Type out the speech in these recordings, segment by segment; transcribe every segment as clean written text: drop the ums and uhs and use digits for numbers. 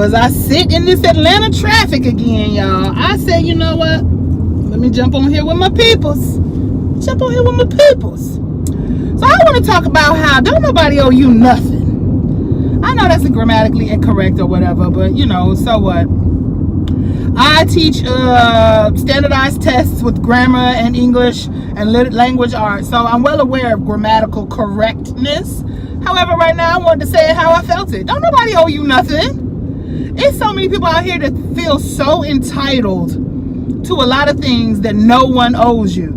as I sit in this Atlanta traffic again, y'all, I said, you know what? Let me jump on here with my peoples. So I want to talk about how don't nobody owe you nothing. I know that's grammatically incorrect or whatever, but you know, so what? I teach standardized tests with grammar and English and language arts, so I'm well aware of grammatical correctness. However, right now I wanted to say it how I felt it. Don't nobody owe you nothing. It's so many people out here that feel so entitled to a lot of things that no one owes you.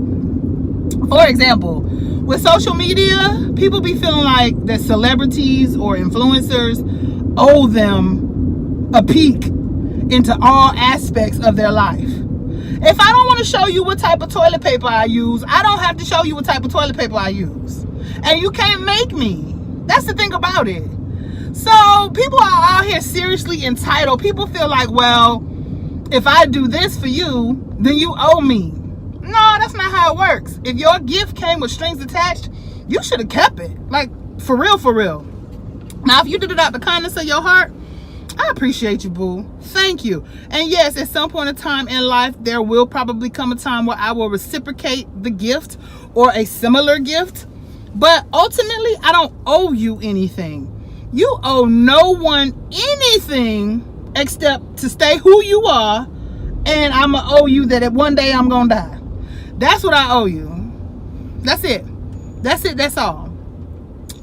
For example, with social media, people be feeling like that celebrities or influencers owe them a peek into all aspects of their life. If I don't want to show you what type of toilet paper I use, I don't have to show you what type of toilet paper I use. And you can't make me. That's the thing about it. So people are out here seriously entitled. People feel like, well, if I do this for you, then you owe me. No, that's not how it works. If your gift came with strings attached, you should have kept it. Like, for real, for real. Now, if you did it out the kindness of your heart, I appreciate you, boo. Thank you. And yes, at some point in time in life, there will probably come a time where I will reciprocate the gift or a similar gift. But ultimately, I don't owe you anything. You owe no one anything except to stay who you are. And I'm going to owe you that one day I'm going to die. That's what I owe you. That's it. That's all.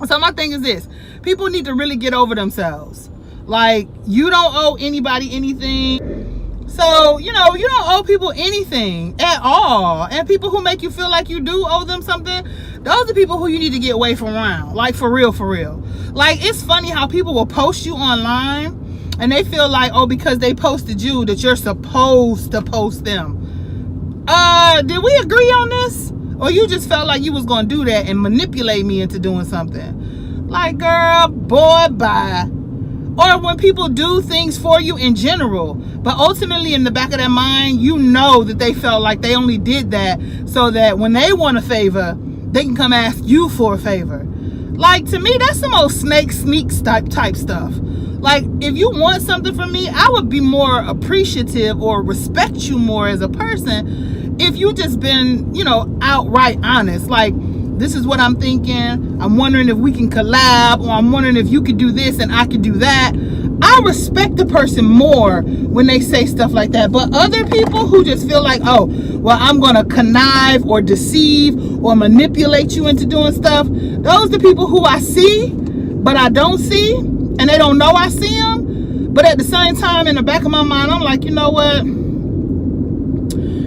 So my thing is this. People need to really get over themselves. Like, you don't owe anybody anything. So, you know, you don't owe people anything at all. And people who make you feel like you do owe them something, those are people who you need to get away from around. Like, for real, for real. Like, it's funny how people will post you online and they feel like, oh, because they posted you, that you're supposed to post them. Did we agree on this? Or you just felt like you was going to do that and manipulate me into doing something? Like, girl, boy, bye. Or when people do things for you in general, but ultimately in the back of their mind, you know that they felt like they only did that so that when they want a favor, they can come ask you for a favor. Like, to me, that's some old snake sneaks type stuff. Like, if you want something from me, I would be more appreciative or respect you more as a person if you just been, you know, outright honest. Like, this is what I'm thinking. I'm wondering if we can collab, or I'm wondering if you could do this and I could do that. I respect the person more when they say stuff like that. But other people who just feel like, oh, well, I'm going to connive or deceive or manipulate you into doing stuff, those are the people who I see, but I don't see, and they don't know I see them. But at the same time, in the back of my mind, I'm like, you know what?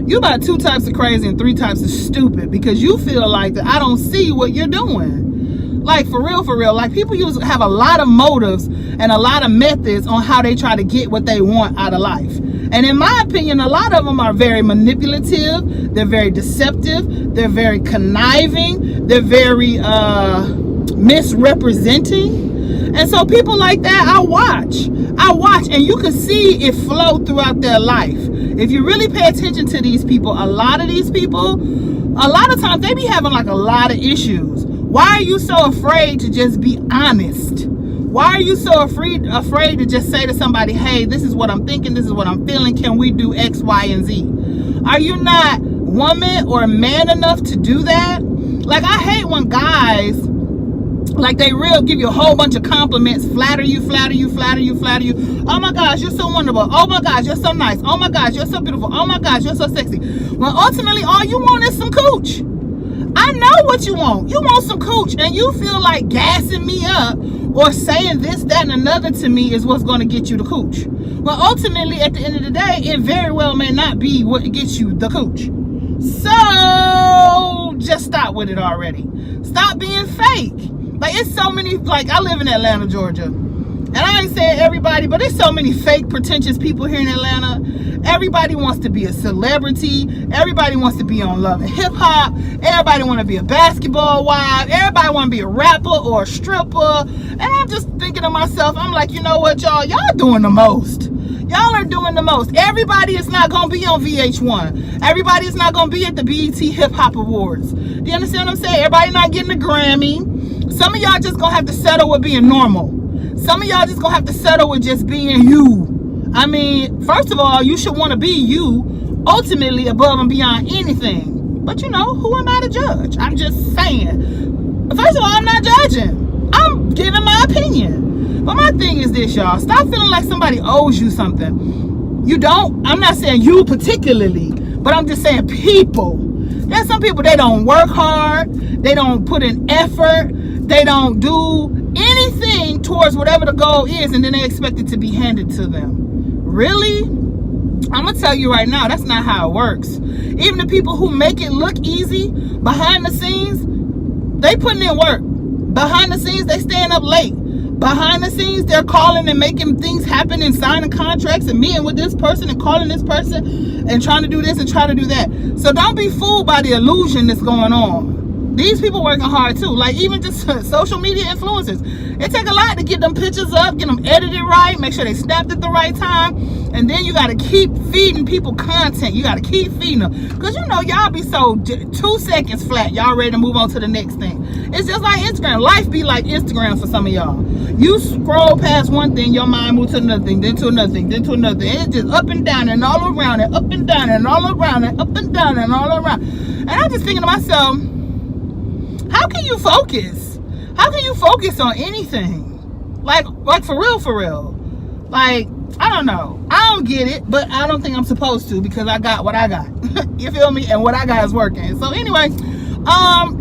You about 2 types of crazy and 3 types of stupid, because you feel like that I don't see what you're doing. Like, for real, for real. Like, people have a lot of motives and a lot of methods on how they try to get what they want out of life. And in my opinion, a lot of them are very manipulative. They're very deceptive. They're very conniving. They're very misrepresenting. And so people like that, I watch, and you can see it flow throughout their life. If you really pay attention to these people, a lot of these people, a lot of times they be having like a lot of issues. Why are you so afraid to just be honest? Why are you so afraid to just say to somebody, hey, this is what I'm thinking, this is what I'm feeling, can we do X, Y, and Z? Are you not woman or man enough to do that? Like, I hate when guys, like, they real give you a whole bunch of compliments, flatter you. Oh my gosh, you're so wonderful. Oh my gosh, you're so nice. Oh my gosh, you're so beautiful. Oh my gosh, you're so sexy. Well, ultimately, all you want is some cooch. I know what you want. You want some cooch, and you feel like gassing me up or saying this, that, and another to me is what's going to get you the cooch. Well, ultimately, at the end of the day, it very well may not be what gets you the cooch. So just stop with it already. Stop being fake. Like, it's so many, like, I live in Atlanta, Georgia. And I ain't saying everybody, but there's so many fake, pretentious people here in Atlanta. Everybody wants to be a celebrity. Everybody wants to be on Love and Hip Hop. Everybody want to be a basketball wife. Everybody want to be a rapper or a stripper. And I'm just thinking to myself, I'm like, you know what, y'all? Y'all doing the most. Y'all are doing the most. Everybody is not going to be on VH1. Everybody is not going to be at the BET Hip Hop Awards. Do you understand what I'm saying? Everybody not getting a Grammy. Some of y'all just going to have to settle with being normal. Some of y'all just gonna have to settle with just being you. I mean, first of all, you should want to be you, ultimately above and beyond anything. But you know, who am I to judge? I'm just saying. First of all, I'm not judging. I'm giving my opinion. But my thing is this, y'all. Stop feeling like somebody owes you something. You don't. I'm not saying you particularly, but I'm just saying people. There's some people, they don't work hard. They don't put in effort. They don't do anything towards whatever the goal is, and then they expect it to be handed to them. Really? I'm gonna tell you right now, that's not how it works. Even the people who make it look easy behind the scenes, they putting in work. Behind the scenes, they staying up late. Behind the scenes, they're calling and making things happen and signing contracts and meeting with this person and calling this person and trying to do this and trying to do that. So don't be fooled by the illusion that's going on. These people working hard too. Like even just social media influencers. It take a lot to get them pictures up, get them edited right, make sure they snapped at the right time. And then you got to keep feeding people content. You got to keep feeding them. Because you know, y'all be so 2 seconds flat. Y'all ready to move on to the next thing. It's just like Instagram. Life be like Instagram for some of y'all. You scroll past one thing, your mind moves to another thing, then to another thing, then to another thing. It's just up and down and all around and up and down and all around and up and down and all around. And I'm just thinking to myself, how can you focus? How can you focus on anything? Like for real? Like, I don't know. I don't get it, but I don't think I'm supposed to because I got what I got. You feel me? And what I got is working. So anyway,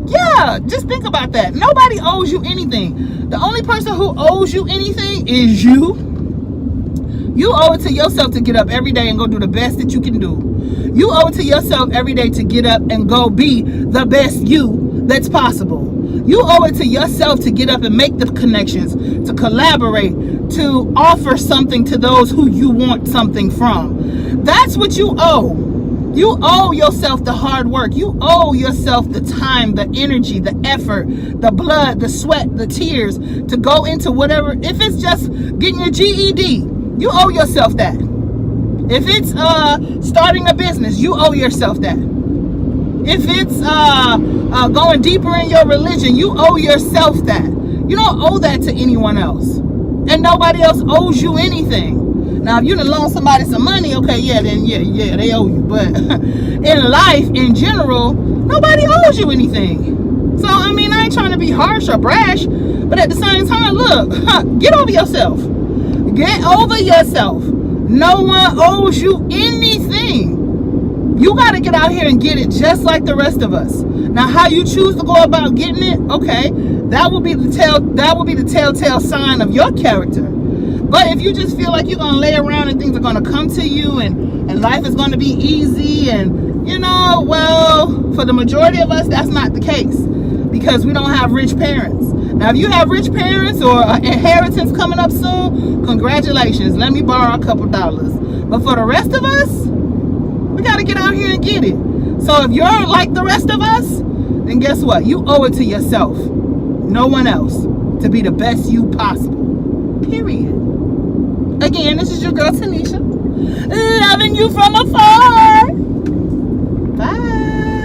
yeah, just think about that. Nobody owes you anything. The only person who owes you anything is you. You owe it to yourself to get up every day and go do the best that you can do. You owe it to yourself every day to get up and go be the best you that's possible. You owe it to yourself to get up and make the connections, to collaborate, to offer something to those who you want something from. That's what you owe. You owe yourself the hard work. You owe yourself the time, the energy, the effort, the blood, the sweat, the tears to go into whatever. If it's just getting your GED, you owe yourself that. If it's starting a business, you owe yourself that. If it's going deeper in your religion, you owe yourself that. You don't owe that to anyone else. And nobody else owes you anything. Now, if you done loan somebody some money, okay, yeah, then yeah, they owe you. But in life, in general, nobody owes you anything. So, I mean, I ain't trying to be harsh or brash, but at the same time, look, get over yourself. Get over yourself. No one owes you anything. You got to get out here and get it just like the rest of us. Now, how you choose to go about getting it, okay, that will be the telltale sign of your character. But if you just feel like you're going to lay around and things are going to come to you and life is going to be easy and, you know, well, for the majority of us, that's not the case because we don't have rich parents. Now, if you have rich parents or an inheritance coming up soon, congratulations. Let me borrow a couple dollars. But for the rest of us, we got to get out here and get it. So if you're like the rest of us, then guess what? You owe it to yourself, no one else, to be the best you possible. Period. Again, this is your girl Tanisha, loving you from afar.